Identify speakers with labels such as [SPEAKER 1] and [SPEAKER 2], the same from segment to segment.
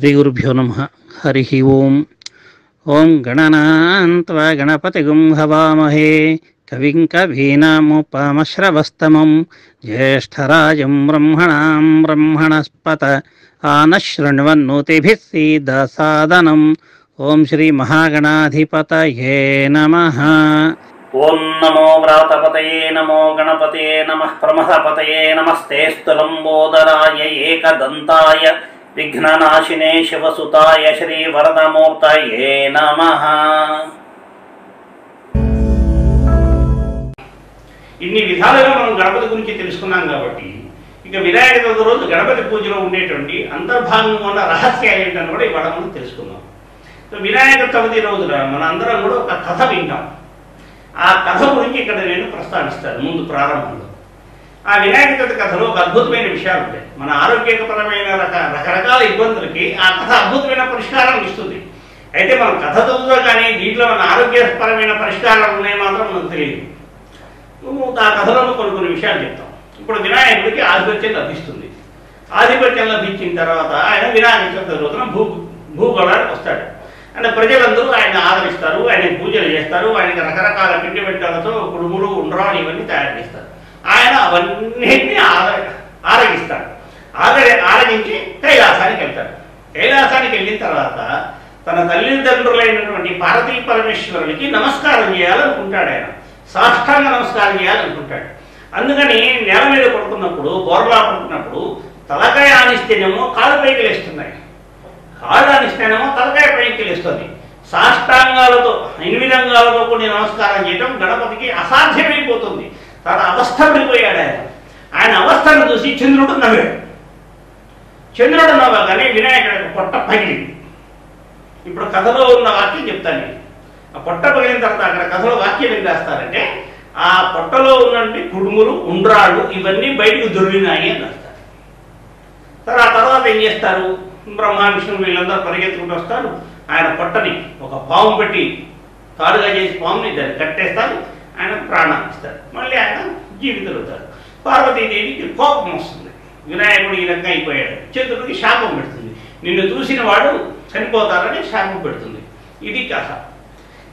[SPEAKER 1] శ్రీగురుభ్యో నమః. హరి ఓం. ఓం గణనాన్త్వా గణపతిగుం హవామహే కవిం కవీనాముపమశ్రవస్తమం జ్యేష్ఠరాజం బ్రహ్మణాం బ్రహ్మణస్పత ఆనశృణ్వన్నోతిభిः సీదసాదనం. ఓం శ్రీ మహాగణాధిపతయే నమః.
[SPEAKER 2] ఓం నమో వ్రాతపతయే నమో గణపతయే నమః ప్రమథపతయే నమస్తేస్తు లంబోదరాయ ఏకదంతాయ విఘ్ననాశినే శివసుతాయ శ్రీ వరదమూర్తయే నమః. ఇన్ని విధాలుగా మనం గణపతి గురించి తెలుసుకున్నాం కాబట్టి ఇక వినాయక చవితి రోజు గణపతి పూజలో ఉండేటువంటి అంతర్భాగం ఉన్న రహస్యాలు ఏంటని కూడా ఇవాళ మనం తెలుసుకుందాం. వినాయక చవితి రోజున మన అందరం కూడా ఒక కథ వింటాం. ఆ కథ గురించి ఇక్కడ నేను ప్రస్తావిస్తాను ముందు ప్రారంభంలో. ఆ వినాయక చవితి కథలో ఒక అద్భుతమైన విషయాలు ఉంటాయి. మన ఆరోగ్యపరమైన రకరకాల ఇబ్బందులకి ఆ కథ అద్భుతమైన పరిష్కారం ఇస్తుంది. అయితే మనం కథ చదువుతో కానీ దీంట్లో మన ఆరోగ్యపరమైన పరిష్కారాలు ఉన్నాయి మాత్రం మనకు తెలియదు. ఆ కథలో కొన్ని విషయాలు చెప్తాం. ఇప్పుడు వినాయకుడికి ఆధిపత్యం లభిస్తుంది. ఆధిపత్యం లభించిన తర్వాత ఆయన వినాయక చవితి రోజున భూగోళానికి వస్తాడు. అంటే ప్రజలందరూ ఆయన ఆదరిస్తారు, ఆయన పూజలు చేస్తారు, ఆయనకి రకరకాల పిండి వెంటలతో కుడుములు ఉండ్రాలు ఇవన్నీ తయారు చేస్తారు. ఆయన అవన్నింటినీ ఆరగిస్తాడు. ఆరగించి కైలాసానికి వెళ్తాడు. కైలాసానికి వెళ్ళిన తర్వాత తన తల్లిదండ్రులైనటువంటి పార్వతీ పరమేశ్వరునికి నమస్కారం చేయాలనుకుంటాడు. ఆయన సాష్టాంగ నమస్కారం చేయాలనుకుంటాడు. అందుకని నేల మీద పడుకున్నప్పుడు, బోర్లా పడుకున్నప్పుడు తలకాయ ఆనిస్తేనేమో కాలు పైకి లేస్తున్నాయి, కాళ్ళు ఆనిస్తేనేమో తలకాయ పైకి లేస్తుంది. సాష్టాంగాలతో 8 అంగాలతో కూడి నమస్కారం చేయడం గణపతికి అసాధ్యమైపోతుంది. తన అవస్థ పడిపోయాడు. ఆయన అవస్థను చూసి చంద్రుడు నవ్వాడు. చంద్రుడు నవ్వగానే వినాయకుడికి పొట్ట పగిలింది. ఇప్పుడు కథలో ఉన్న వాక్యం చెప్తాను. ఆ పొట్ట పగిలిన తర్వాత అక్కడ కథలో వాక్యం ఏం రాస్తారంటే, ఆ పొట్టలో ఉన్నటువంటి కుడుములు ఉండ్రాళ్ళు ఇవన్నీ బయటకు దొరికినాయి అని రాస్తారు. ఆ తర్వాత ఏం చేస్తారు, బ్రహ్మ విష్ణువు వీళ్ళందరూ పరిగెత్తుకుంటూ వస్తారు. ఆయన పొట్టని ఒక పాము పెట్టి తాడుగా చేసి పాముని దాన్ని కట్టేస్తారు. ఆయన ప్రాణాన్ని ఇస్తారు. మళ్ళీ ఆయన జీవితంలో అవుతారు. పార్వతీదేవికి కోపం వస్తుంది. వినాయకుడు ఈ రకంగా అయిపోయాడు. చంద్రుడికి శాపం పెడుతుంది. నిన్ను చూసిన వాడు చనిపోతారని శాపం పెడుతుంది. ఇది కథ.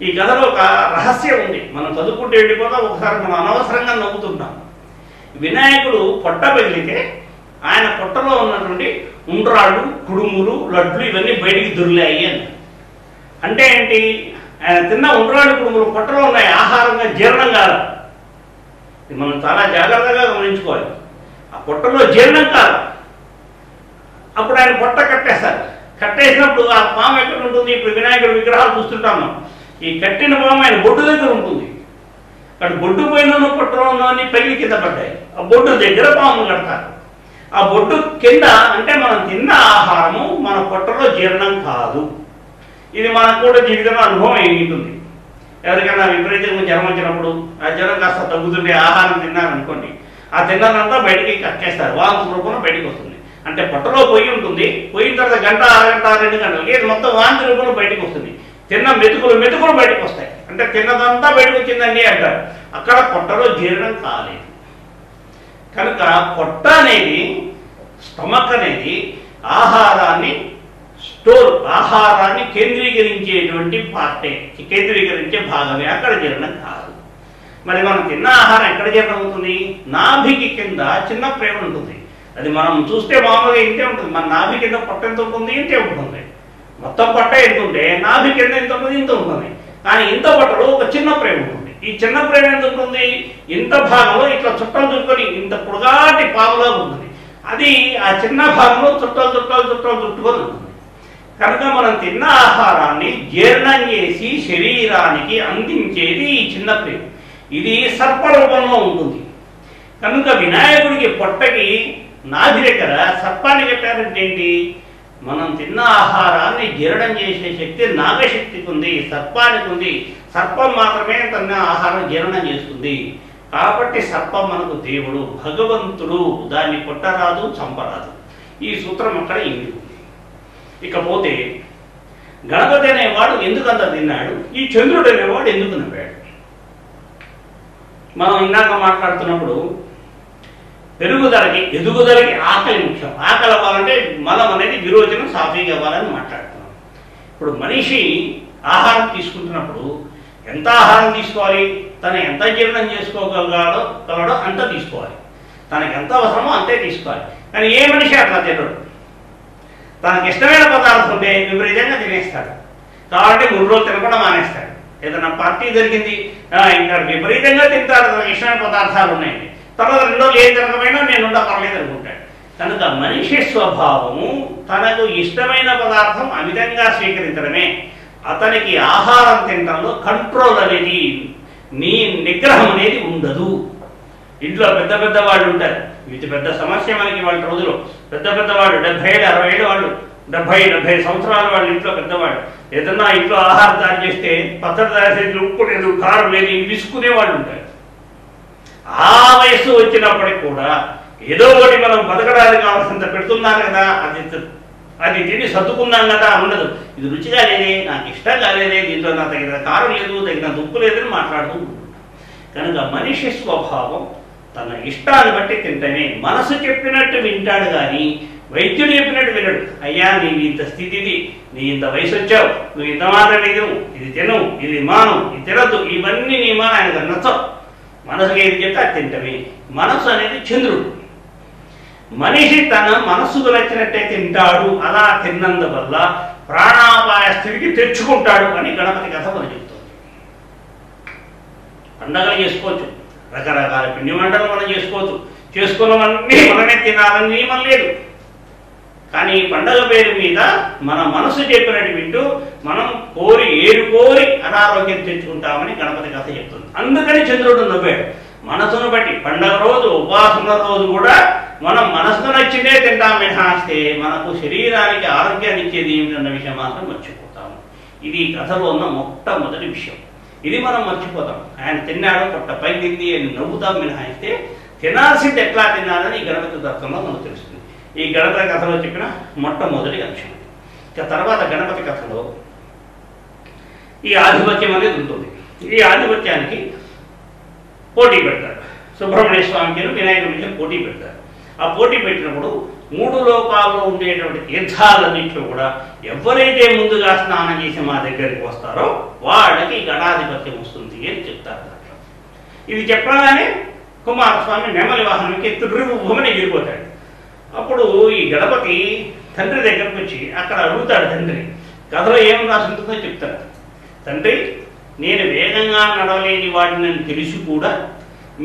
[SPEAKER 2] ఈ కథలో ఒక రహస్యం ఉంది. మనం చదువుకుంటూ వెళ్ళిపోతాం. ఒకసారి మనం అనవసరంగా నవ్వుతుంటాం. వినాయకుడు పొట్ట పగిలితే ఆయన పొట్టలో ఉన్నటువంటి ఉండ్రాళ్ళు, కుడుములు, లడ్లు ఇవన్నీ బయటికి దొరికాయి అని. అంటే ఏంటి, ఆయన తిన్న ఉండ్రాళ్ళు, కుడుములు పొట్టలో ఉన్నాయి, ఆహారంగా జీర్ణం కాదు. ఇది మనం చాలా జాగ్రత్తగా గమనించుకోవాలి. ఆ పొట్టలో జీర్ణం కాదు. అప్పుడు ఆయన పొట్ట కట్టేస్తారు. కట్టేసినప్పుడు ఆ పాము ఎక్కడ ఉంటుంది? ఇప్పుడు వినాయకుడి విగ్రహాలు చూస్తుంటాం మనం. ఈ కట్టిన పాము ఆయన బొడ్డు దగ్గర ఉంటుంది. అక్కడ బొడ్డు పైన పొట్టలో ఉన్నవన్నీ పగిలి కింద పడ్డాయి. ఆ బొడ్డు దగ్గర పాము కడతారు. ఆ బొడ్డు కింద అంటే మనం తిన్న ఆహారము మన పొట్టలో జీర్ణం కాదు. ఇది మనకు కూడా జీవితంలో అనుభవం అయి ఉంటుంది. ఎవరికైనా విపరీతంగా జ్వరం వచ్చినప్పుడు ఆ జ్వరం కాస్త తగ్గుతుంటే ఆహారం తిన్నారనుకోండి, ఆ తిన్నదంతా బయటికి కక్కేస్తారు. వాంతి రూపంలో బయటకు వస్తుంది. అంటే పొట్టలో పొయ్యి ఉంటుంది. పోయిన తర్వాత గంట, అరగంట, 2 గంటలకి ఇది మొత్తం వాంతి రూపంలో బయటకు వస్తుంది. తిన్న మెతుకులు బయటకు వస్తాయి. అంటే తిన్నదంతా బయటకు వచ్చిందండి అంటారు. అక్కడ పొట్టలో జీర్ణం కాలేదు. కనుక పొట్ట అనేది, స్టమక్ అనేది ఆహారాన్ని కేంద్రీకరించేటువంటి పార్టే, కేంద్రీకరించే భాగమే. అక్కడ జీర్ణం కాదు. మరి మనం తిన్న ఆహారం ఎక్కడ జీర్ణం అవుతుంది? నాభికి కింద చిన్న ప్రేమ ఉంటుంది. అది మనం చూస్తే మామూలుగా ఇంతే ఉంటుంది. మన నాభి కింద పొట్ట ఎంత ఉంటుంది? ఇంతే ఉంటుంది. మొత్తం పొట్ట ఎంత ఉంటే నాభి కింద ఎంత ఉంటుంది? ఇంత ఉంటుంది. కానీ ఇంత పొట్టలో ఒక చిన్న ప్రేమ ఉంటుంది. ఈ చిన్న ప్రేమ ఎంత ఉంటుంది? ఇంత భాగంలో ఇట్లా చుట్టలు చుట్టుకొని ఇంత పొడగాటి పాములా ఉంటుంది. అది ఆ చిన్న భాగంలో చుట్టలు చుట్టుకొని ఉంటుంది. కనుక మనం తిన్న ఆహారాన్ని జీర్ణం చేసి శరీరానికి అందించేది ఈ చిన్న ప్రేమ. ఇది సర్పరూపంలో ఉంటుంది. కనుక వినాయకుడికి పొట్టకి నాభి దగ్గర సర్పాన్ని కట్టారంటే ఏంటి? మనం తిన్న ఆహారాన్ని జీర్ణం చేసే శక్తి నాగశక్తికి ఉంది, సర్పానికి ఉంది. సర్పం మాత్రమే తన ఆహారం జీర్ణం చేస్తుంది. కాబట్టి సర్పం మనకు దేవుడు, భగవంతుడు. దాన్ని కొట్టరాదు, చంపరాదు. ఈ సూత్రం అక్కడ ఇంటి ఉంది. ఇకపోతే గణపతి అనేవాడు ఎందుకంత తిన్నాడు? ఈ చంద్రుడు అనేవాడు ఎందుకు నవ్వాడు? మనం ఇందాక మాట్లాడుతున్నప్పుడు ఎదుగుదలకి ఆకలి ముఖ్యం. ఆకలి అవ్వాలంటే మలం అనేది విరోచనం సాఫీగా అవ్వాలని మాట్లాడుతున్నాం. ఇప్పుడు మనిషి ఆహారం తీసుకుంటున్నప్పుడు ఎంత ఆహారం తీసుకోవాలి, తను ఎంత జీర్ణం చేసుకోగలడో అంత తీసుకోవాలి, తనకి ఎంత అవసరమో అంతే తీసుకోవాలి. కానీ ఏ మనిషి అట్లా తినడు. తనకి ఇష్టమైన పదార్థం ఉంటే విపరీతంగా తినేస్తాడు. కాబట్టి 3 రోజులు తినకుండా మానేస్తాడు. ఏదైనా పార్టీ జరిగింది ఇంకా విపరీతంగా తింటాడు, తనకి ఇష్టమైన పదార్థాలు ఉన్నాయండి, తర్వాత 2 రోజులు ఏం తినకపోయినా నేను పర్లేదు అనుకుంటాడు. కనుక మనిషి స్వభావము తనకు ఇష్టమైన పదార్థం అమితంగా స్వీకరించడమే. అతనికి ఆహారం తినడంలో కంట్రోల్ అనేది, నిగ్రహం అనేది ఉండదు. ఇంట్లో పెద్ద వాళ్ళు ఉంటారు, ఇది పెద్ద సమస్య మనకి వాళ్ళ రోజులో. పెద్ద వాళ్ళు 70 ఏళ్ళు 60 ఏళ్ళు వాళ్ళు, 70 సంవత్సరాల వాళ్ళు ఇంట్లో పెద్దవాళ్ళు ఏదన్నా ఇంట్లో ఆహారం తయారు చేస్తే పచ్చడి తయారు చేసి ఉప్పు లేదు, కారం లేదు, ఇవి విసుకునే వాళ్ళు ఉంటారు. ఆ వయస్సు వచ్చినప్పటికి కూడా ఏదో ఒకటి మనం బతకడానికి కావాల్సినంత పెడుతున్నారు కదా, అది తిని సర్దుకున్నాం కదా ఉండదు. ఇది రుచిగా లేదే, నాకు ఇష్టం కాలేదే, దీంట్లో నా తగిన కారం లేదు, తగినంత ఉప్పు లేదని మాట్లాడుతూ ఉంటాం. కనుక మనిషి స్వభావం తన ఇష్టాన్ని బట్టి తింటమే. మనసు చెప్పినట్టు వింటాడు కానీ వైద్యుడు చెప్పినట్టు వినడు. అయ్యా నీవు ఇంత స్థితిది, నీ ఇంత వయసు వచ్చావు, నువ్వు ఇంత మాత్రం ఇది తిను, ఇది మాను, ఇది తినద్దు, ఇవన్నీ నీ మాన ఆయనకు నచ్చవు. మనసుకి ఏది చెప్తే అది తింటమే. మనసు అనేది చంద్రుడు. మనిషి తన మనస్సుకు నచ్చినట్టే తింటాడు. అలా తిన్నందువల్ల ప్రాణాపాయ స్థితికి తెచ్చుకుంటాడు అని గణపతి కథ మనం చెప్తుంది. పండగలు చేసుకోవచ్చు, రకరకాల పిండి వంటలు మనం చేసుకోవచ్చు, చేసుకున్నవన్నీ మనమే తినాలని నియమం లేదు. కానీ పండగ పేరు మీద మన మనసు చెప్పినట్టు వింటూ మనం ఏరుకోరి అనారోగ్యం తెచ్చుకుంటామని గణపతి కథ చెప్తుంది. అందుకని చంద్రుడు నవ్వాడు. మనసును బట్టి పండగ రోజు, ఉపాసన రోజు కూడా మనం మనసుకు నచ్చిందే తింటాం మినహాస్తే మనకు శరీరానికి ఆరోగ్యాన్ని ఇచ్చేది ఏమిటన్న విషయం మాత్రం మర్చిపోతాము. ఇది ఈ కథలో ఉన్న మొట్టమొదటి విషయం. ఇది మనం మర్చిపోతాం. ఆయన తిన్నాడు, పొట్ట పైకింది అని నవ్వుతాం మినహాయిస్తే తినాల్సింది ఎట్లా తినాలని ఈ గణపతి తత్వంలో మనకు తెలుస్తుంది. ఈ గణపతి కథలో చెప్పిన మొట్టమొదటి అంశం. ఇక తర్వాత గణపతి కథలో ఈ ఆధిపత్యం అనేది ఉంటుంది. ఈ ఆధిపత్యానికి పోటీ పెడతారు. సుబ్రహ్మణ్య స్వామికి వినాయకుడి మధ్య పోటీ పెడతారు. ఆ పోటీ పెట్టినప్పుడు 3 లోకాల్లో ఉండేటువంటి తీర్థాలన్నింటిలో కూడా ఎవరైతే ముందుగా స్నానం చేసి మా దగ్గరికి వస్తారో వాళ్ళకి గణాధిపత్యం వస్తుంది అని చెప్తారు. ఇది చెప్పగానే కుమారస్వామి నెమలి వాహనంకి త్రిభువమని ఎగిరిపోతాడు. అప్పుడు ఈ గణపతి తండ్రి దగ్గరకు వచ్చి అక్కడ అడుగుతాడు. తండ్రి కథలో ఏం రాసి ఉంటుందో చెప్తాడు. తండ్రి, నేను వేగంగా నడవలేని వాడిని తెలిసి కూడా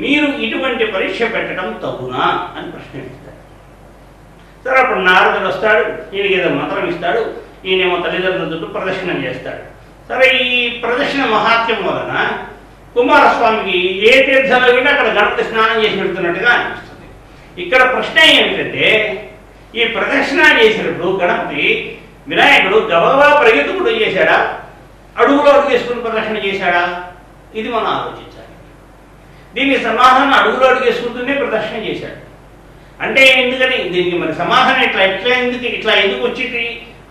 [SPEAKER 2] మీరు ఇటువంటి పరీక్ష పెట్టడం తగునా అని ప్రశ్నిస్తాడు. సరే, అప్పుడు నారదుడు వస్తాడు, ఈయనకి ఏదో మంత్రం ఇస్తాడు, ఈయనేమో తల్లిదండ్రుల చుట్టూ ప్రదర్శనం చేస్తాడు. సరే, ఈ ప్రదర్శన మహాత్మ్యం వలన కుమారస్వామికి ఏ తీర్థంలో కూడా అక్కడ గణపతి స్నానం చేసి పెడుతున్నట్టుగా అనిపిస్తుంది. ఇక్కడ ప్రశ్న ఏమిటంటే, ఈ ప్రదర్శన చేసినప్పుడు గణపతి వినాయకుడు గబగబా పరిగెత్తుకుంటూ చేశాడా, అడుగులో అడుగు వేసుకుని ప్రదర్శన చేశాడా? ఇది మనం ఆలోచించాలి. దీనికి సమాధానం అడుగులో అడుగు వేసుకుంటూనే ప్రదర్శన చేశాడు. అంటే ఎందుకని దీనికి మరి సమాధానం ఇట్లా ఎందుకు వచ్చింది?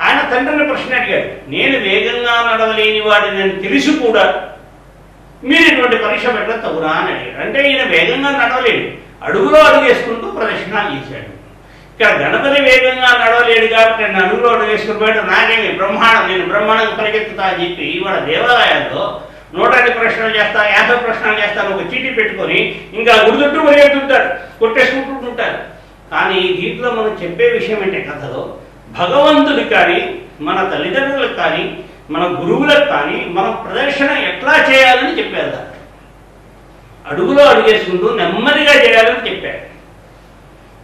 [SPEAKER 2] ఆయన తండ్రిని ప్రశ్న అడిగాడు. నేను వేగంగా నడవలేని వాడిని అని తెలిసి కూడా మీరు ఇటువంటి పరీక్ష పెట్టడం తగురా అని అడిగాడు. అంటే ఈయన వేగంగా నడవలేడు, అడుగులో అడుగు వేసుకుంటూ ప్రదర్శన చేశాడు. ఇక్కడ గణపతి వేగంగా నడవలేడు కాబట్టి నేను అడుగులో అడుగు వేసుకుని పోయాడు, నాకేమి బ్రహ్మాండం, నేను బ్రహ్మాండం పరిగెత్తుతా అని చెప్పి ఇవాళ దేవాలయాల్లో 105 ప్రశ్నలు చేస్తా, 50 ప్రశ్నలు చేస్తాను ఒక చీటీ పెట్టుకొని ఇంకా గుడిచుట్టూ పరిగెత్తుంటారు, కొట్టేసుకుంటుంటారు. కానీ దీంట్లో మనం చెప్పే విషయం అంటే కథలో భగవంతుడికి కానీ మన తల్లిదండ్రులకు కానీ మన గురువులకు కానీ మనం ప్రదర్శన ఎట్లా చేయాలని చెప్పారు. అడుగులో అడుగేసుకుంటూ నెమ్మదిగా చేయాలని చెప్పారు.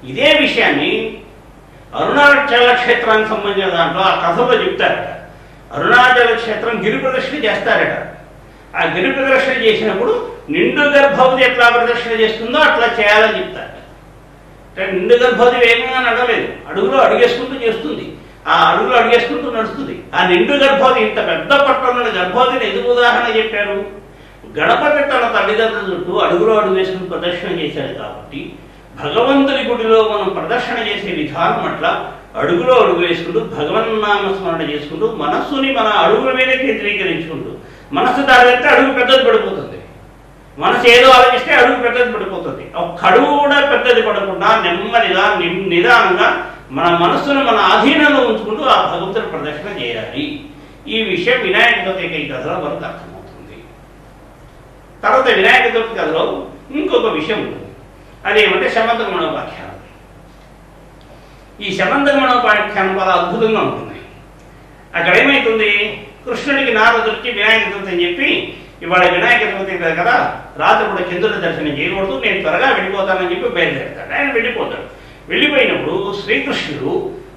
[SPEAKER 2] ఇదే విషయాన్ని అరుణాచల క్షేత్రానికి సంబంధించిన దాంట్లో ఆ కథలో చెప్తారట. అరుణాచల క్షేత్రం గిరి ప్రదర్శన చేస్తారట. ఆ గిరి ప్రదర్శన చేసినప్పుడు నిండు గర్భవతి ఎట్లా ప్రదర్శన చేస్తుందో అట్లా చేయాలని చెప్తారు. నిండు గర్భవతి వేగంగా నడవలేదు, అడుగులో అడుగేసుకుంటూ చేస్తుంది. ఆ అడుగులో అడుగేసుకుంటూ నడుస్తుంది. ఆ నిండు గర్భవతి ఇంత పెద్ద పట్టణ గర్భవతిని ఎందుకు ఉదాహరణ చెప్పారు? గణపతి తన తల్లిదండ్రుల చుట్టూ అడుగులో అడుగు వేసుకుని ప్రదర్శన చేశాడు కాబట్టి భగవంతుని గుడిలో మనం ప్రదర్శన చేసే విధానం అట్లా అడుగులో అడుగు వేసుకుంటూ భగవన్నామ స్మరణ చేసుకుంటూ మనస్సుని మన అడుగుల మీద కేంద్రీకరించుకుంటూ, మనస్సు దారితే అడుగు పెద్దది పడిపోతుంది. మనసు ఏదో ఆలోచిస్తే అడుగు పెద్దది పడిపోతుంది. ఒక్క అడుగు కూడా పెద్దది పడకుండా నెమ్మదిగా నిదానంగా మన మనస్సును మన ఆధీనంలో ఉంచుకుంటూ ఆ భగవంతుని ప్రదర్శన చేయాలి. ఈ విషయం వినాయక చవితి కథలో మనకు అర్థమవుతుంది. తర్వాత వినాయక చవితి కథలో ఇంకొక విషయం ఉంటుంది. అదేమంటే శమంతక మనోపాఖ్యానం. ఈ శమంతక మనోపాఖ్యానం చాలా అద్భుతంగా ఉంటుంది. అక్కడ ఏమవుతుంది, కృష్ణుడికి నారదుడు వచ్చి వినాయక చవితి అని చెప్పి, ఇవాళ వినాయక చవితి కదా, రాత్రి కూడా చంద్రుడి దర్శనం చేయకూడదు, నేను త్వరగా వెళ్ళిపోతానని చెప్పి బయలుదేరుతాడు. ఆయన వెళ్ళిపోతాడు. వెళ్ళిపోయినప్పుడు శ్రీకృష్ణుడు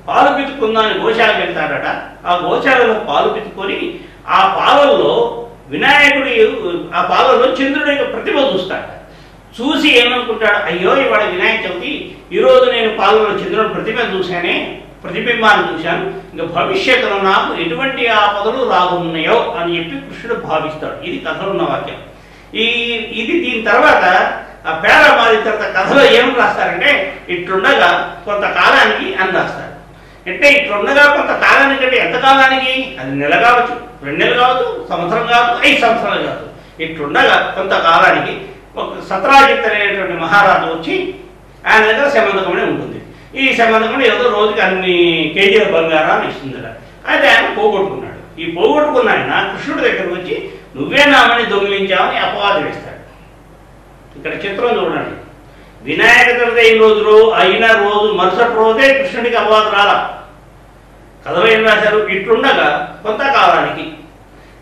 [SPEAKER 2] పాలు పితుక్కుందామని గోశాలకు వెళ్తాడట. ఆ గోశాలలో పాలు పితుక్కొని ఆ పాలల్లో వినాయకుడి ఆ పాలలో చంద్రుడి యొక్క ప్రతిభ చూస్తాడు. చూసి ఏమనుకుంటాడు, అయ్యో ఇవాళ వినాయక చవితి, ఈరోజు నేను పాలలో చంద్రుడి ప్రతిబింబాన్ని చూశాను, ఇంకా భవిష్యత్తులో నాకు ఎటువంటి ఆపదలు రానున్నాయో అని చెప్పి కృష్ణుడు భావిస్తాడు. ఇది కథలో ఉన్న వాక్యం. ఇది దీని తర్వాత ఆ పేర మారిన తర్వాత కథలో ఏమని రాస్తారంటే, ఇట్లుండగా కొంతకాలానికి అని రాస్తారు. అంటే ఇట్లుండగా కొంతకాలానికి అంటే ఎంత కాలానికి, అది నెల కావచ్చు, 2 నెలలు కావచ్చు, సంవత్సరం కావచ్చు, 5 సంవత్సరాలు కావచ్చు. ఇట్లుండగా కొంతకాలానికి ఒక సత్రాజిత్ అనేటువంటి మహారాజు వచ్చి ఆయన దగ్గర శమంతకమనే ఉంటుంది. ఈ శమంతకమని ఏదో రోజుకి అన్ని కేజీల బంగారాన్ని ఇస్తుందట. అయితే ఆయన పోగొట్టుకున్నాడు. ఈ పోగొట్టుకున్న ఆయన కృష్ణుడి దగ్గరకు వచ్చి నువ్వే నామని దొంగిలించావని అపవాదం వేస్తాడు. ఇక్కడ చిత్రం చూడండి, వినాయక చవితి అయిన రోజు మరుసటి రోజే కృష్ణుడికి అపవాదం రాలా. కథలో ఏం రాశారు, ఇట్లుండగా కొంతకాలానికి.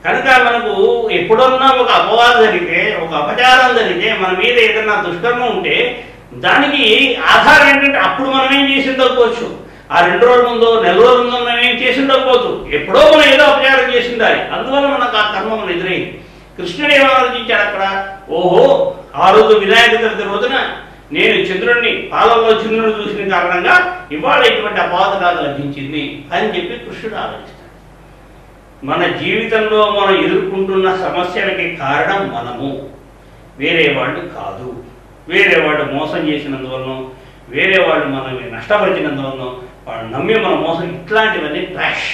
[SPEAKER 2] కనుక మనకు ఎప్పుడన్నా ఒక అపవాదం జరిగితే, ఒక అపచారం జరిగితే, మన మీద ఏదైనా దుష్కర్మం ఉంటే దానికి ఆధారం ఏంటంటే అప్పుడు మనం ఏం చేసి ఉండకపోవచ్చు, ఆ 2 రోజుల ముందో 4 రోజుల ముందో మనం ఏం చేసి ఉండకపోవచ్చు, ఎప్పుడో మనం ఏదో అపచారం చేసి ఉండాలి. అందువల్ల మనకు ఆ కర్మ మనం ఎదురైంది. కృష్ణుడు ఏమో ఆలోచించాడు అక్కడ, ఓహో ఆ రోజు వినాయక చవితి రోజున నేను పాలల్లో చంద్రుడిని చూసిన కారణంగా ఇవాళ ఇటువంటి అపవాదం లభించింది అని చెప్పి కృష్ణుడు ఆలోచిస్తాడు. మన జీవితంలో మనం ఎదుర్కొంటున్న సమస్యలకి కారణం మనము, వేరే వాళ్ళు కాదు. వేరే వాళ్ళు మోసం చేసినందువలన, వేరే వాళ్ళు మనల్ని నష్టపరిచినందువలన, వాళ్ళు నమ్మి మన మోసం, ఇట్లాంటివన్నీ ట్రాష్.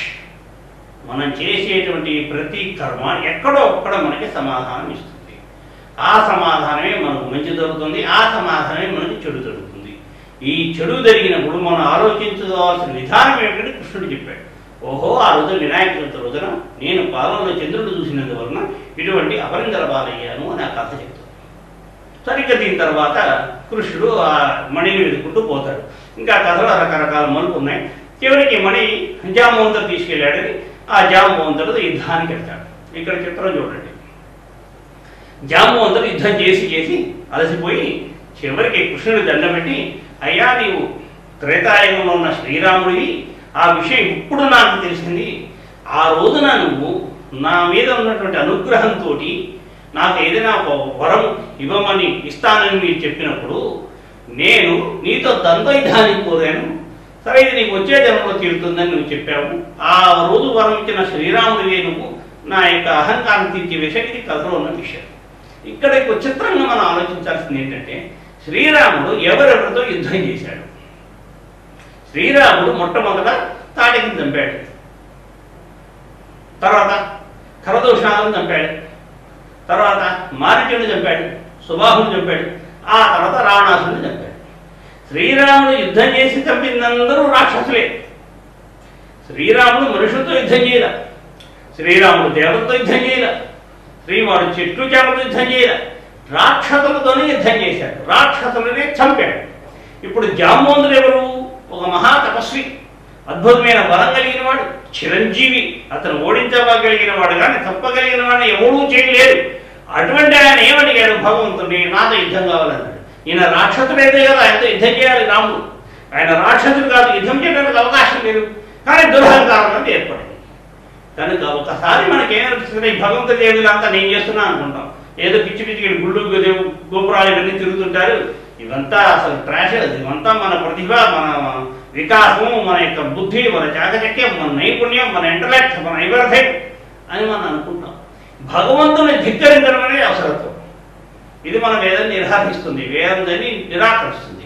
[SPEAKER 2] మనం చేసేటువంటి ప్రతి కర్మ ఎక్కడో ఒక్కడ మనకి సమాధానం ఇస్తుంది. ఆ సమాధానమే మనకు మంచి జరుగుతుంది, ఆ సమాధానమే మనకి చెడు జరుగుతుంది. ఈ చెడు జరిగినప్పుడు మనం ఆలోచించుకోవాల్సిన విధానం ఏమిటంటే కృష్ణుడు చెప్పాడు. ఓహో ఆ రోజు వినాయక చవితి రోజున నేను పాలనలో చంద్రుడు చూసినందువలన ఇటువంటి అపరిందల బాలయ్యాను అని ఆ కథ చెప్తాడు. సరిగ్గా దీని తర్వాత కృష్ణుడు ఆ మణిని వెతుక్కుంటూ పోతాడు. ఇంకా కథలో రకరకాల మలుపు ఉన్నాయి. చివరికి మణి జాంబవంతుడు తీసుకెళ్ళాడని ఆ జాంబవంతుడు యుద్ధానికి వెళ్తాడు. ఇక్కడ చిత్రం చూడండి, జాంబవంతుడు యుద్ధం చేసి అలసిపోయి చివరికి కృష్ణుడి దండం పెట్టి, అయ్యా నీవు త్రేతాయుగంలో ఉన్న శ్రీరాముడివి, ఆ విషయం ఇప్పుడు నాకు తెలిసింది. ఆ రోజున నువ్వు నా మీద ఉన్నటువంటి అనుగ్రహంతో నాకు ఏదైనా వరం ఇవ్వమని ఇస్తానని మీరు చెప్పినప్పుడు నేను నీతో ద్వంద్వయుద్ధానికి కోరాను. సరే ఇది నీకు వచ్చే జన్మలో తీరుతుందని నువ్వు చెప్పావు. ఆ రోజు వరం ఇచ్చిన శ్రీరాముడివే నువ్వు, నా యొక్క అహంకారం తీర్చివేసే ఇది కథలో ఉన్న విషయం. ఇక్కడ చిత్రంగా మనం ఆలోచించాల్సింది ఏంటంటే, శ్రీరాముడు ఎవరెవరితో యుద్ధం చేశాడు. శ్రీరాముడు మొట్టమొదట తాటిని చంపాడు, తర్వాత ఖరదూషణాలను చంపాడు, తర్వాత మారీచుడిని చంపాడు, సుబాహుని చంపాడు, ఆ తర్వాత రావణాసుని చంపాడు. శ్రీరాముడు యుద్ధం చేసి చంపినందరూ రాక్షసులే. శ్రీరాముడు మనుషులతో యుద్ధం చేయలే, శ్రీరాముడు దేవతలతో యుద్ధం చేయలే, శ్రీవాడు చెట్లు చేపలతో యుద్ధం చేయలే, రాక్షసులతోనే యుద్ధం చేశాడు, రాక్షసులనే చంపాడు. ఇప్పుడు జాంబవంతుడు ఎవరు? ఒక మహా తపస్వి, అద్భుతమైన బలం కలిగిన వాడు, చిరంజీవి. అతను ఓడించగలిగిన వాడు కానీ తప్పగలిగిన వాడిని ఎవడూ చేయలేడు. అటువంటి ఆయన ఏమడిగాడు భగవంతుడిని, నాతో యుద్ధం కావాలన్నాడు. ఈయన రాక్షసుడైతే కదా ఆయనతో యుద్ధం చేయాలి రాముడు. ఆయన రాక్షసుడు కాదు, యుద్ధం చేయడానికి అవకాశం లేదు. కానీ దురహంకారం అనేది ఏర్పడింది. కనుక ఒకసారి మనకేమనిపిస్తుంది, భగవంతుడి దేవులంతా నేను చేస్తున్నా అనుకుంటాం. ఏదో పిచ్చి పిచ్చికి గుళ్ళు గోపురాలు ఇవన్నీ తిరుగుతుంటారు. ఇవంతా అసలు ట్రాష్. ఇవంతా మన ప్రతిభ, మన వికాసము, మన యొక్క బుద్ధి, మన చాకచక్యం, మన నైపుణ్యం, మన ఇంటలెక్ట్, మన ఐవర్ధెట్ అని మనం అనుకుంటాం. భగవంతుని ధిక్కరించడం అనేది అవసరత్వం. ఇది మన వేదం నిర్హారిస్తుంది, వేదాన్ని నిరాకరిస్తుంది.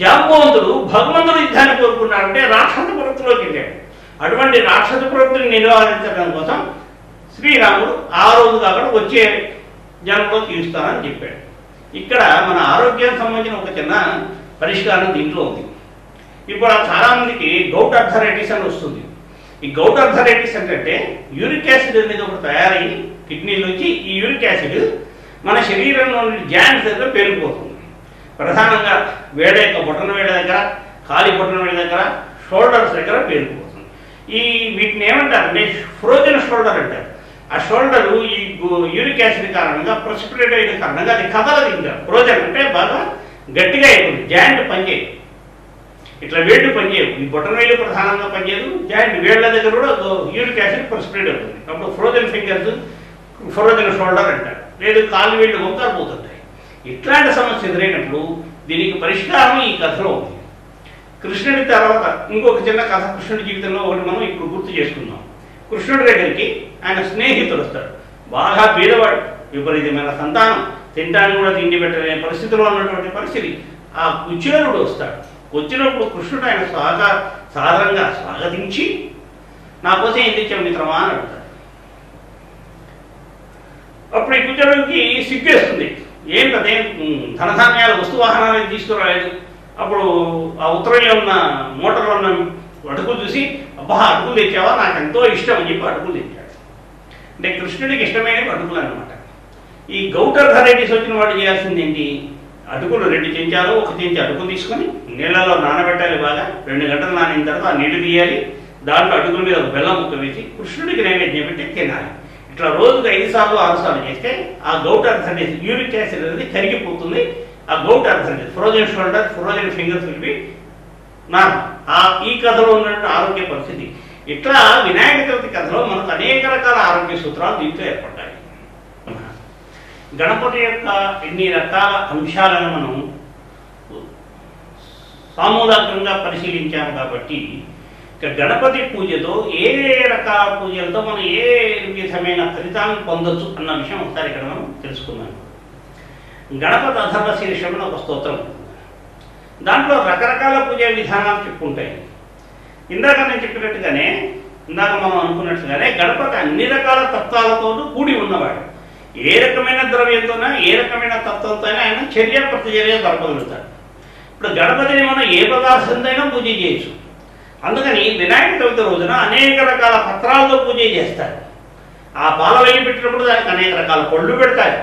[SPEAKER 2] జాంబవంతుడు భగవంతుడు యుద్ధాన్ని కోరుకున్నాడంటే రాక్షస ప్రవృత్తిలోకి వెళ్ళాడు. అటువంటి రాక్షస ప్రవృత్తిని నివారించడం కోసం శ్రీరాముడు ఆ రోజు కాకుండా వచ్చే జన్మలో తీరుస్తానని చెప్పాడు. ఇక్కడ మన ఆరోగ్యానికి సంబంధించిన ఒక చిన్న పరిష్కారం దీంట్లో ఉంది. ఇప్పుడు చాలామందికి గౌట్ అర్థరైటిస్ అని వస్తుంది. ఈ గౌట్ అర్థరైటిస్ అంటే యూరిక్ యాసిడ్ అనేది ఒకటి తయారై కిడ్నీలోంచి ఈ యూరిక్ యాసిడ్ మన శరీరంలోని జాయింట్స్ దగ్గర పేరుకుపోతుంది. ప్రధానంగా వేడ యొక్క బొటన వేడ దగ్గర, కాలి బొటన వేడ దగ్గర, షోల్డర్స్ దగ్గర పేరుకుపోతుంది. వీటిని ఏమంటారంటే ఫ్రోజన్ షోల్డర్ అంటారు. ఆ షోల్డరు ఈ యూరిక్ యాసిడ్ కారణంగా ప్రెసిపిటేట్ అయిన కారణంగా అది కదలదు. ఇంకా ఫ్రోజన్ అంటే బాగా గట్టిగా అయిపోతుంది. జాయింట్ పనిచేయదు, ఇట్లా వేళ్ళు పనిచేయవు. ఈ బొటన వేళ్ళు ప్రధానంగా పనిచేయదు, జాయింట్ వేళ్ల దగ్గర కూడా యూరిక్ యాసిడ్ ప్రెసిపిటేట్ అవుతుంది. అప్పుడు ఫ్రోజన్ ఫింగర్స్, ఫ్రోజన్ షోల్డర్ అంటారు. లేదు కాలు వేళ్ళు వంకరపోతుంటాయి. ఇట్లాంటి సమస్య ఎదురైనప్పుడు దీనికి పరిష్కారం ఈ కథలో ఉంది. కృష్ణుడి తర్వాత ఇంకొక చిన్న కథ కృష్ణుడి జీవితంలో ఒకటి మనం ఇప్పుడు గుర్తు చేసుకుందాం. కృష్ణుడి దగ్గరికి ఆయన స్నేహితుడు వస్తాడు. బాగా పేదవాడు, విపరీతమైన సంతానం, తినడానికి కూడా తిండి పెట్టలేని పరిస్థితిలో ఉన్నటువంటి పరిస్థితి. ఆ కుచేలుడు వస్తాడు. వచ్చినప్పుడు కృష్ణుడు ఆయన సాధారణంగా స్వాగతించి నా కోసం ఏం తెచ్చావు మిత్రమా అని అడుగుతాడు. అప్పుడు ఈ కుచేలుడికి సిగ్గేస్తుంది. ఏం కదే ధనధాన్యాల వస్తువాహనాన్ని తీసుకురాలేదు. అప్పుడు ఆ ఉత్తరంలో ఉన్న మూటలో ఉన్న అటుకులు చూసి అబ్బా అటుకులు తెచ్చావా, నాకు ఎంతో ఇష్టం అని చెప్పి అటుకులు తెచ్చాడు. అంటే కృష్ణుడికి ఇష్టమైన అటుకులు అనమాట. ఈ గౌటర్ వెరైటీస్ వచ్చిన వాడు చేయాల్సింది ఏంటి? అటుకులు 2 చెంచాలు, 1 చెంచా అటుకులు తీసుకొని నీళ్ళలో నానబెట్టాలి. బాగా 2 గంటలు నానిన తర్వాత ఆ నీళ్లు తీయాలి. దాంట్లో అటుకుల మీద ఒక బెల్లం ముక్క వేసి కృష్ణుడికి నైవేద్యం పెట్టి తినాలి. ఇట్లా రోజుకు 5 సార్లు 6 సార్లు చేస్తే ఆ గౌట్ అర్థరైటిస్ యూరిక్ యాసిడ్ అనేది కరిగిపోతుంది. ఆ gout arthritis frozen shoulder, frozen fingers ఇవి ఈ కథలో ఉన్నటువంటి ఆరోగ్య పరిస్థితి. ఇట్లా వినాయక చవితి కథలో మనకు అనేక రకాల ఆరోగ్య సూత్రాలు దీంట్లో ఏర్పడ్డాయి. గణపతి యొక్క ఇన్ని రకాల అంశాలను మనం సామూహికంగా పరిశీలించాము కాబట్టి ఇక గణపతి పూజతో ఏ రకాల పూజలతో మనం ఏ విధమైన ఫలితాలను పొందొచ్చు అన్న విషయం ఒకసారి ఇక్కడ మనం తెలుసుకున్నాం. గణపతి అథర్వ శీర్షం ఒక స్తోత్రం, దాంట్లో రకరకాల పూజా విధానాలు చెప్పుకుంటాయి. ఇందాక నేను చెప్పినట్టుగానే, ఇందాక మనం అనుకున్నట్టుగానే గణపతి అన్ని రకాల తత్వాలతో కూడి ఉన్నవాడు. ఏ రకమైన ద్రవ్యంతోనా, ఏ రకమైన తత్వంతో ఆయన చర్య ప్రతిచర్య జరపగలుగుతాడు. ఇప్పుడు గణపతిని మనం ఏ పదార్థంతైనా పూజ చేయొచ్చు. అందుకని వినాయక చవితి రోజున అనేక రకాల పత్రాలతో పూజ చేస్తారు. ఆ పాల వెయ్యి పెట్టినప్పుడు దానికి అనేక రకాల పళ్ళు పెడతారు,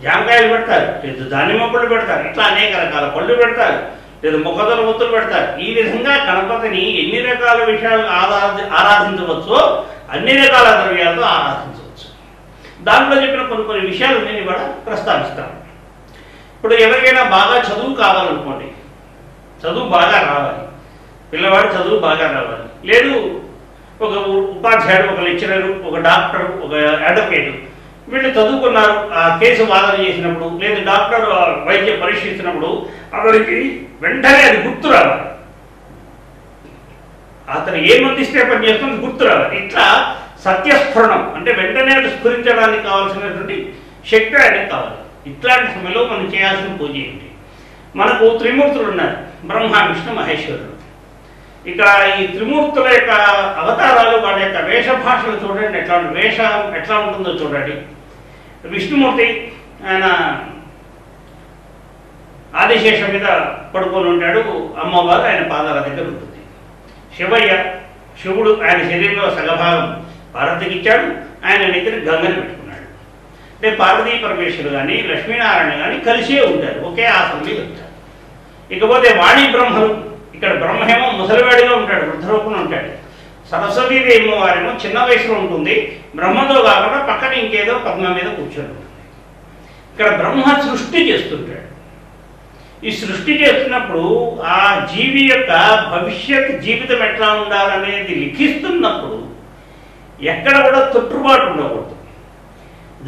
[SPEAKER 2] జామకాయలు పెడతారు, లేదు దానిమ్మ పళ్ళు పెడతారు, ఇట్లా అనేక రకాల పళ్ళు పెడతారు, లేదు మొక్కజొన్న ఒత్తులు పెడతారు. ఈ విధంగా గణపతిని ఎన్ని రకాల విషయాలు ఆరాధించవచ్చో అన్ని రకాల ద్రవ్యాలతో ఆరాధించవచ్చు. దాంట్లో చెప్పిన కొన్ని విషయాలు నేను ఇవాళ ప్రస్తావిస్తాను. ఇప్పుడు ఎవరికైనా బాగా చదువు కావాలనుకోండి, చదువు బాగా రావాలి, పిల్లవాడు చదువు బాగా రావాలి, లేదు ఒక ఉపాధ్యాయుడు, ఒక లెక్చరరు, ఒక డాక్టర్, ఒక అడ్వకేటు, వీళ్ళు చదువుకున్నారు. ఆ కేసు వాదన చేసినప్పుడు, లేదు డాక్టర్ వైద్య పరీక్షిస్తున్నప్పుడు అతనికి వెంటనే అది గుర్తు రావాలి. అతను ఏ మందిస్తే పని చేస్తుంది గుర్తు రావాలి. ఇట్లా సత్యస్ఫురణం అంటే వెంటనే అది స్ఫురించడానికి కావాల్సినటువంటి శక్తి ఆయనకి కావాలి. ఇట్లాంటి సమయంలో మనం చేయాల్సిన పూజ ఏంటి? మనకు త్రిమూర్తులు ఉన్నారు, బ్రహ్మ విష్ణు మహేశ్వరుడు. ఇక్కడ ఈ త్రిమూర్తుల యొక్క అవతారాలు, వాళ్ళ యొక్క వేషభాషలు చూడండి, వేషం ఎట్లా ఉంటుందో చూడండి. విష్ణుమూర్తి ఆయన ఆదిశేషం మీద పడుకొని ఉంటాడు, అమ్మవారు ఆయన పాదాల దగ్గర ఉంటుంది. శివుడు ఆయన శరీరంలో సగభాగం పార్వతికి ఇచ్చాడు, ఆయన నెత్తిన గంగని పెట్టుకున్నాడు. అంటే పార్వతీ పరమేశ్వరుడు కానీ లక్ష్మీనారాయణ కానీ కలిసే ఉంటారు, ఒకే ఆసనం మీద ఉంటారు. ఇకపోతే వాణి బ్రహ్మలు, ఇక్కడ బ్రహ్మేమో ముసలివాడిగా ఉంటాడు, వృద్ధరూపంలో ఉంటాడు. సరస్వతీదేవి వారేమో చిన్న వయసులో ఉంటుంది, బ్రహ్మతో కాకుండా పక్కన ఇంకేదో పద్మ మీద కూర్చొని ఉంటుంది. ఇక్కడ బ్రహ్మ సృష్టి చేస్తుంటాడు. ఈ సృష్టి చేస్తున్నప్పుడు ఆ జీవి యొక్క భవిష్యత్ జీవితం ఎట్లా ఉండాలనేది లిఖిస్తున్నప్పుడు ఎక్కడ కూడా తొట్టుబాటు ఉండకూడదు.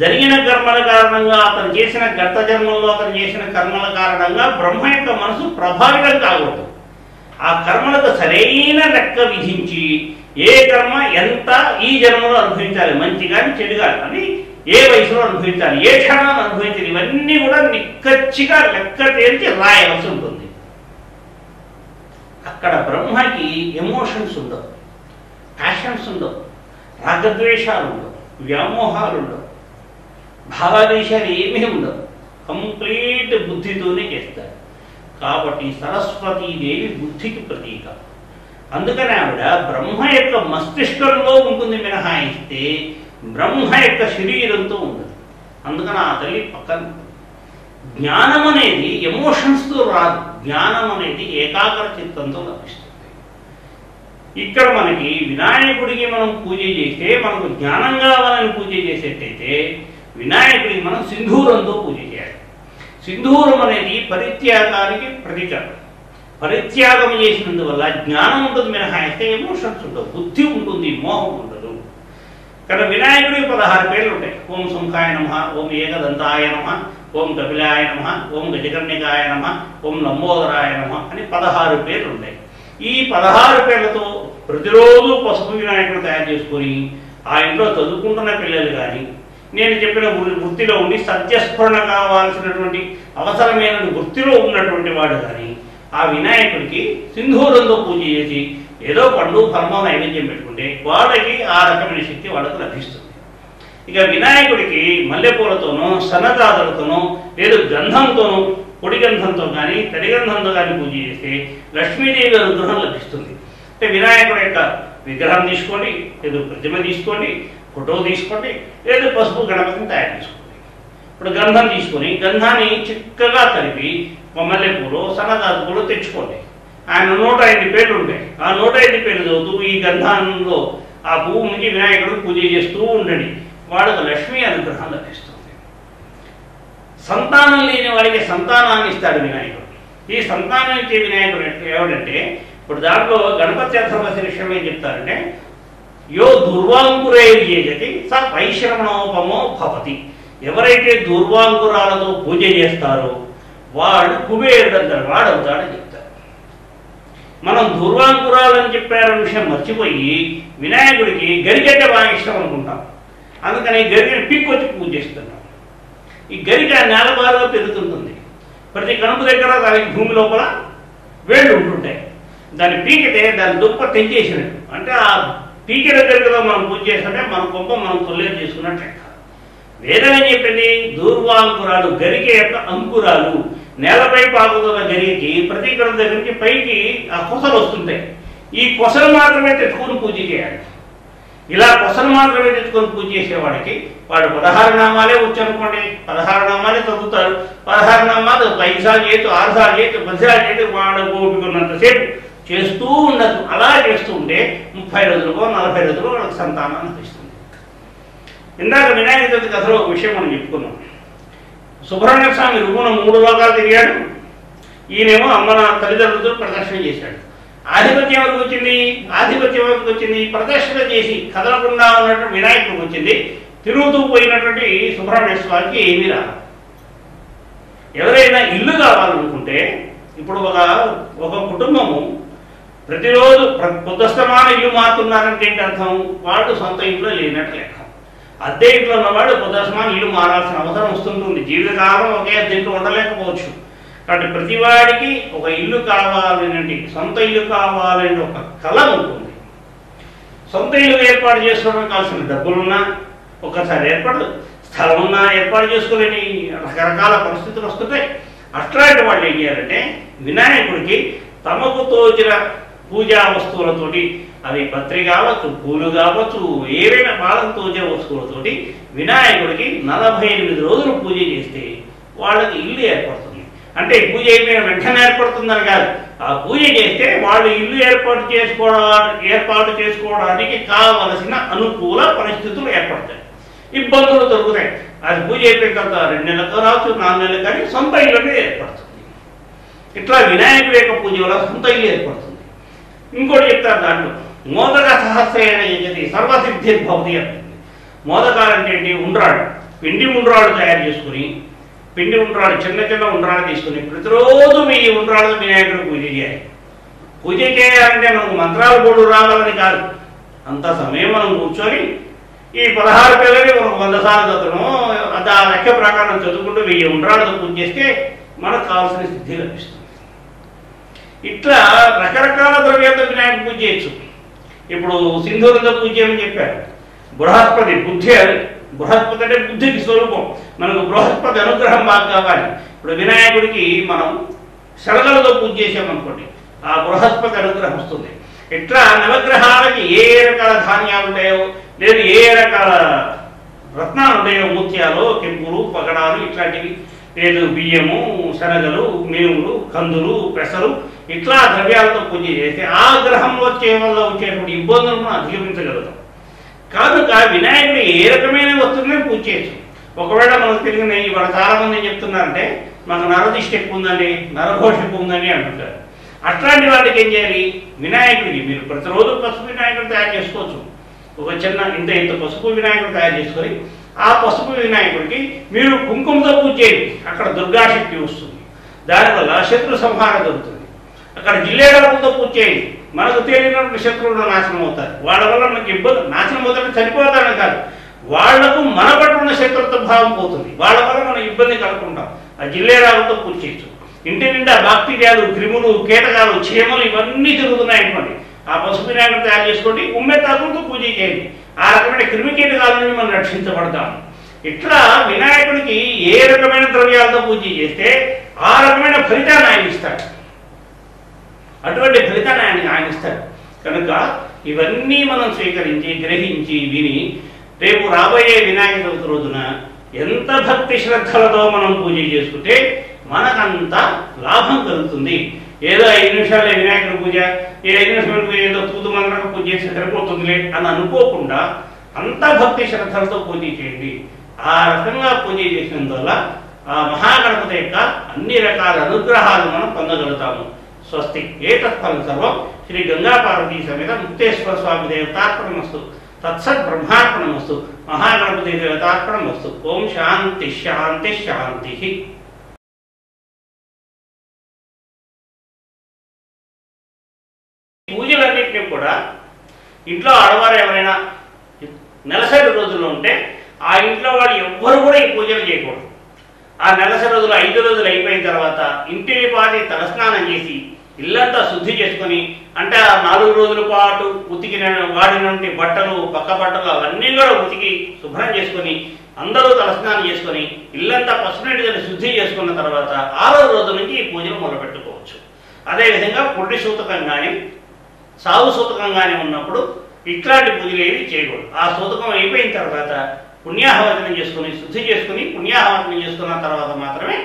[SPEAKER 2] జరిగిన కర్మల కారణంగా, అతను చేసిన గత జన్మల్లో అతను చేసిన కర్మల కారణంగా బ్రహ్మ యొక్క మనసు ప్రభావితం కాకూడదు. ఆ కర్మలకు సరైన లెక్క విధించి ఏ కర్మ ఎంత ఈ జన్మలో అనుభవించాలి, మంచి కానీ చెడు కానీ అని ఏ వయసులో అనుభవించాలి, ఏ క్షణాన్ని అనుభవించాలి, ఇవన్నీ కూడా నిక్కచ్చిగా లెక్క తేల్చి రాయవలసి ఉంటుంది. అక్కడ బ్రహ్మకి ఎమోషన్స్ ఉండవు, ప్యాషన్స్ ఉండవు, రాగద్వేషాలు ఉండవు, వ్యామోహాలు ఉండవు. భావాదేశాలు ఏమీ ఉండవు, కంప్లీట్ బుద్ధితోనే చేస్తారు. కాబట్టి సరస్వతీదేవి బుద్ధికి ప్రతీక. అందుకని ఆవిడ బ్రహ్మ యొక్క మస్తిష్కంలో ఉంటుంది మినహాయిస్తే బ్రహ్మ యొక్క శరీరంతో ఉండదు. అందుకని ఆ తల్లి పక్కన. జ్ఞానం అనేది ఎమోషన్స్తో రాదు, జ్ఞానం అనేది ఏకాగ్ర చిత్తంతో లభిస్తుంది. ఇక్కడ మనకి వినాయకుడికి మనం పూజ చేస్తే మనకు జ్ఞానం కావాలని పూజ చేసేటైతే వినాయకుడికి మనం సింధూరంతో పూజ చేయాలి. సింధూరం అనేది పరిత్యాగానికి ప్రతీక. పరిత్యాగం చేసినందువల్ల జ్ఞానం ఉంటుంది మినహాయిస్తే ఎమోషన్స్ ఉండవు, బుద్ధి ఉంటుంది, మోహం ఉండదు. కానీ వినాయకుడికి 16 పేర్లు ఉంటాయి. ఓం శంఖాయ నమః, ఓం ఏకదంతాయ నమః, ఓం కపిలాయ నమః, ఓం గజకర్ణికాయ నమః, ఓం లంబోదరాయ నమః అని 16 పేర్లు ఉంటాయి. ఈ 16 పేర్లతో ప్రతిరోజు పసుపు వినాయకుడు తయారు చేసుకొని ఆ ఇంట్లో చదువుకుంటున్న పిల్లలు కానీ నేను చెప్పిన వృత్తిలో ఉండి సత్యస్ఫురణ కావాల్సినటువంటి అవసరమైన వృత్తిలో ఉన్నటువంటి వాడు కానీ ఆ వినాయకుడికి సింధూరంతో పూజ చేసి ఏదో పండు ఫలమో నైవేద్యం పెట్టుకుంటే వాళ్ళకి ఆ రకమైన శక్తి వాళ్ళకు లభిస్తుంది. ఇక వినాయకుడికి మల్లెపూలతోనో సన్నజాజులతోనో లేదు గంధంతోనో పొడి గంధంతో కానీ తడి గంధంతో కానీ పూజ చేస్తే లక్ష్మీదేవి అనుగ్రహం లభిస్తుంది. అంటే వినాయకుడి యొక్క విగ్రహం తీసుకోండి, లేదు ప్రతిమ తీసుకోండి, ఫోటో తీసుకోండి, లేదు పసుపు గణపతిని తయారు చేసుకోండి. ఇప్పుడు గంధం తీసుకొని గంధాన్ని చిక్కగా కలిపి మల్లెపూలు సన్నజాజులు తెచ్చుకోండి. ఆయన 105 పేర్లు ఉంటాయి. ఆ 105 పేర్లు చదువుతూ ఈ గంధంలో ఆ పువ్వు నుంచి వినాయకుడికి పూజ చేస్తూ ఉండండి. వాళ్ళకు లక్ష్మీ అనుగ్రహం లభిస్తుంది. సంతానం లేని వాడికి సంతానాన్ని ఇస్తాడు వినాయకుడు. ఈ సంతానం ఇచ్చే వినాయకుడు ఎవడంటే ఇప్పుడు దాంట్లో గణపతి చతుర్దశి విషయం ఏం చెప్తారంటే యో దుర్వాంకురైర్యేజతి స వైశ్రవణోపమో భవతి. ఎవరైతే దుర్వాంకురాలతో పూజ చేస్తారో వాడు కుబేరుడు అంటారు, వాడవుతాడని చెప్తారు. మనం దుర్వాంకురాలని చెప్పారన్న విషయం మర్చిపోయి వినాయకుడికి గరికంటే బాగా ఇష్టం అనుకుంటాం. అందుకని గరికని పీక్కొచ్చి పూజ చేస్తున్నాం. ఈ గరిక నేలబారుగా పెరుగుతుంటుంది. ప్రతి కణుపు దగ్గర దానికి భూమి లోపల వేళ్ళు ఉంటుంటాయి. దాన్ని పీకితే దాని దుప్ప తెంచేసినట్టు. అంటే ఆ పీకిన గరికలో మనం పూజ చేస్తుంటే మన కొంప మనం కొల్లేరు చేసుకున్నట్టు లెక్క. వేదం ఏం చెప్పింది? దూర్వాంకురాలు, గరిక యొక్క అంకురాలు. నేలపై పాకుతున్న గరికి ప్రతి కణం దగ్గరికి పైకి ఆ కొసలు వస్తుంటాయి. ఈ కొసలు మాత్రమే తెచ్చుకొని పూజ చేయాలి. ఇలా కొసలు మాత్రమే తెచ్చుకొని పూజ చేసేవాడికి వాడు 16 నామాలే వచ్చనుకోండి, 16 నామాలే చదువుతారు. 16 నామాలు 5 సార్లు చేయొచ్చు, 6 సార్లు చేయొచ్చు, 10 సార్లు చేయొచ్చు. వాడు ఓపికన్నంతసేపు చేస్తూ ఉండదు. అలా చేస్తూ ఉంటే 30 రోజులకో 40 రోజులకో వాళ్ళకి సంతానం అనిపిస్తుంది. ఇందాక వినాయక చవితి కథలో ఒక విషయం మనం చెప్పుకున్నాం. సుబ్రహ్మణ్య స్వామి రుగుణ 3 లోకాలు తిరిగాడు. ఈయనేమో అమ్మ తల్లిదండ్రులతో ప్రదర్శన చేశాడు. ఆధిపత్యం వరకు వచ్చింది. ఆధిపత్యం వరకు వచ్చింది ప్రదర్శన చేసి కదలకుండా ఉన్నటువంటి వినాయకుడికి వచ్చింది. తిరుగుతూ పోయినటువంటి సుబ్రహ్మణ్య స్వామికి ఏమీ రాదు. ఎవరైనా ఇల్లు కావాలనుకుంటే ఇప్పుడు ఒక కుటుంబము ప్రతిరోజు పొద్దుస్తమాన ఇల్లు మారుతున్నారంటే ఏంటి అర్థం? వాళ్ళు సొంత ఇంట్లో లేనట్టు లెక్క. అద్దె ఇంట్లో ఉన్నవాడు పొద్దుస్తమాన ఇల్లు మారాల్సిన అవసరం వస్తుంటుంది. జీవితకాలం ఒకే అద్దె ఇంట్లో ఉండలేకపోవచ్చు. కాబట్టి ప్రతివాడికి ఒక ఇల్లు కావాలనండి, సొంత ఇల్లు కావాలని ఒక కళ ఉంటుంది. సొంత ఇల్లు ఏర్పాటు చేసుకోవడానికి కావాల్సిన డబ్బులున్నా ఒక్కసారి ఏర్పడదు, స్థలం ఉన్నా ఏర్పాటు చేసుకోలేని రకరకాల పరిస్థితులు వస్తుంటాయి. అట్లాంటి వాళ్ళు ఏం చేయాలంటే వినాయకుడికి తమకు తోచిన పూజా వస్తువులతోటి, అవి పత్రి కావచ్చు, పూలు కావచ్చు, ఏవైనా వాళ్ళకు తోచిన వస్తువులతోటి వినాయకుడికి 48 రోజులు పూజ చేస్తే వాళ్ళకి ఇల్లు ఏర్పడుతుంది. అంటే పూజ అయిపోయిన వెంటనే ఏర్పడుతుందని కాదు, ఆ పూజ చేస్తే వాళ్ళు ఇల్లు ఏర్పాటు చేసుకోవడానికి కావలసిన అనుకూల పరిస్థితులు ఏర్పడతాయి, ఇబ్బందులు దొరుకుతాయి. అది పూజ అయిపోయిన తర్వాత 2 నెలలకు రావచ్చు, 4 నెలలు కానీ సొంత ఇల్లునే ఏర్పడుతుంది. ఇట్లా వినాయకుడి యొక్క పూజ వల్ల సొంత ఇల్లు ఏర్పడుతుంది. ఇంకోటి చెప్తారు దాంట్లో మోదక సహస్రేణ యజతి సర్వసిద్ధిర్భవతి అంటుంది. మోదకాలు అంటే ఏంటి? ఉండ్రాడు, పిండి ఉండ్రాడు తయారు చేసుకుని, పిండి ఉండ్రాడు చిన్న చిన్న ఉండ్రాడు తీసుకుని ప్రతిరోజు మీ ఉండ్రాడు వినాయకుడు పూజ చేయాలి. పూజ చేయాలంటే మనకు మంత్రాలు బోర్డు రావాలని కాదు, అంత సమయం మనం కూర్చొని ఈ 16 పిల్లలు మనకు 100 సార్లు చదువును ఆ లెక్క ప్రకారం చదువుకుంటూ 1000 ఉండ్రాడుతో పూజ చేస్తే మనకు కావాల్సిన సిద్ధి లభిస్తుంది. ఇట్లా రకరకాల ద్రవ్యాలతో వినాయక పూజ చేయొచ్చు. ఇప్పుడు సింధూరంతో పూజ చేయమని చెప్పారు. బృహస్పతి బుద్ధి బృహస్పతి అంటే బుద్ధికి స్వరూపం. మనకు బృహస్పతి అనుగ్రహం బాగా కావాలి. ఇప్పుడు వినాయకుడికి మనం శరగలతో పూజ చేసామనుకోండి, ఆ బృహస్పతి అనుగ్రహం వస్తుంది. ఇట్లా నవగ్రహాలకి ఏ రకాల ధాన్యాలు ఉంటాయో, లేదు ఏ రకాల రత్నాలు ఉంటాయో, ముత్యాలు, కెంపులు, పగడాలు ఇట్లాంటివి, లేదు బియ్యము, శనగలు, మినుములు, కందులు, పెసరు, ఇట్లా ద్రవ్యాలతో పూజ చేస్తే ఆ గ్రహంలో వచ్చే వల్ల వచ్చేటువంటి ఇబ్బందులను అధిగమించగలుగుతాం. కనుక వినాయకుడు ఏ రకమైన వస్తువునే పూజ చేయొచ్చు. ఒకవేళ మనకు తెలియని ఇవాళ చాలా మంది ఏం చెప్తున్నారంటే మాకు నరదిష్టి ఎక్కువ ఉందండి, నరఘోష ఎక్కువ ఉందని అంటుంటారు. అట్లాంటి వాటికి ఏం చేయాలి? వినాయకుడికి మీరు ప్రతిరోజు పసుపు వినాయకుడు తయారు చేసుకోవచ్చు. ఒక చిన్న ఇంత పసుపు వినాయకుడు తయారు చేసుకొని ఆ పసుపు వినాయకుడికి మీరు కుంకుమతో పూజ చేయండి. అక్కడ దుర్గాశక్తి వస్తుంది, దానివల్ల శత్రు సంహారం జరుగుతుంది. అక్కడ జిల్లేడలతో పూజ చేయండి, మనకు తెలియనటువంటి శత్రువులు నాశనం అవుతారు. వాళ్ళ వల్ల మనకి ఇబ్బంది, నాశనం అవుతారని చనిపోతారని కాదు, వాళ్లకు మన పట్ల ఉన్న శత్రుత్వ భావం పోతుంది, వాళ్ళ వల్ల మనం ఇబ్బంది కలుగుకుంటాం. ఆ జిల్లేరాలతో పూజ చేయొచ్చు. ఇంటి నిండా బాక్టీరియాలు, క్రిములు, కీటకాలు, చీమలు ఇవన్నీ తిరుగుతున్నాయి అనుకోండి, ఆ పసుపు వినాయకుడు తయారు చేసుకోండి, ఉమ్మెత్తాకులతో పూజ చేయండి. ఆ రకమైన క్రిమి కీటకాల నుండి మనం రక్షించబడతాము. ఇట్లా వినాయకుడికి ఏ రకమైన ద్రవ్యాలతో పూజ చేస్తే ఆ రకమైన ఫలితాన్ని ఆయన ఇస్తాడు, అటువంటి ఫలితాన్ని ఆయన ఇస్తాడు. కనుక ఇవన్నీ మనం స్వీకరించి, గ్రహించి, విని రేపు రాబోయే వినాయక చవితి రోజున ఎంత భక్తి శ్రద్ధలతో మనం పూజ చేసుకుంటే మనకంత లాభం కలుగుతుంది. ఏదో 5 నిమిషాలే వినాయకుడి పూజ, ఏ 5 నిమిషాల పూజ ఏదో తూతు మంత్రంగా పూజ చేసి సరిపోతుందిలే అని అనుకోకుండా అంత భక్తి శ్రద్ధలతో పూజ చేయండి. ఆ రకంగా పూజ చేసినందువల్ల ఆ మహాగణపతి యొక్క అన్ని రకాల అనుగ్రహాలు మనం పొందగలుగుతాము. స్వస్తి. ఏతత్ఫలం సర్వం శ్రీ గంగా పార్వతీ సమేత ముక్తేశ్వర స్వామి దేవతార్పణమస్తు. తత్సత్ బ్రహ్మార్పణమస్తు. మహాగణపతి దేవతార్పణమస్తు. ఓం శాంతి శాంతి శాంతి. పూజలన్నింటినీ కూడా ఇంట్లో ఆడవారు ఎవరైనా నెలసరి రోజుల్లో ఉంటే ఆ ఇంట్లో వాళ్ళు ఎవ్వరు కూడా ఈ పూజలు చేయకూడదు. ఆ నెలసరి రోజులు 5 రోజులు అయిపోయిన తర్వాత ఇంటిని పాటి తలస్నానం చేసి ఇల్లంతా శుద్ధి చేసుకొని, అంటే ఆ 4 రోజుల పాటు ఉతికిన వాడినటువంటి బట్టలు, పక్క బట్టలు అవన్నీ కూడా ఉతికి శుభ్రం చేసుకొని అందరూ తలస్నానం చేసుకొని ఇల్లంతా పసుపునీటితో శుద్ధి చేసుకున్న తర్వాత 6వ రోజు నుంచి ఈ పూజలు మొదలుపెట్టుకోవచ్చు. అదేవిధంగా పుట్టి సూతకం కానీ సాగు సూతకం కానీ ఉన్నప్పుడు ఇట్లాంటి పూజలు ఏవి చేయకూడదు. ఆ సూతకం అయిపోయిన తర్వాత పుణ్యాహవచనం చేసుకుని శుద్ధి చేసుకుని పుణ్యాహవచనం చేసుకున్న తర్వాత మాత్రమే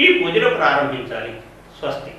[SPEAKER 2] ఈ పూజలు ప్రారంభించాలి. స్వస్తి.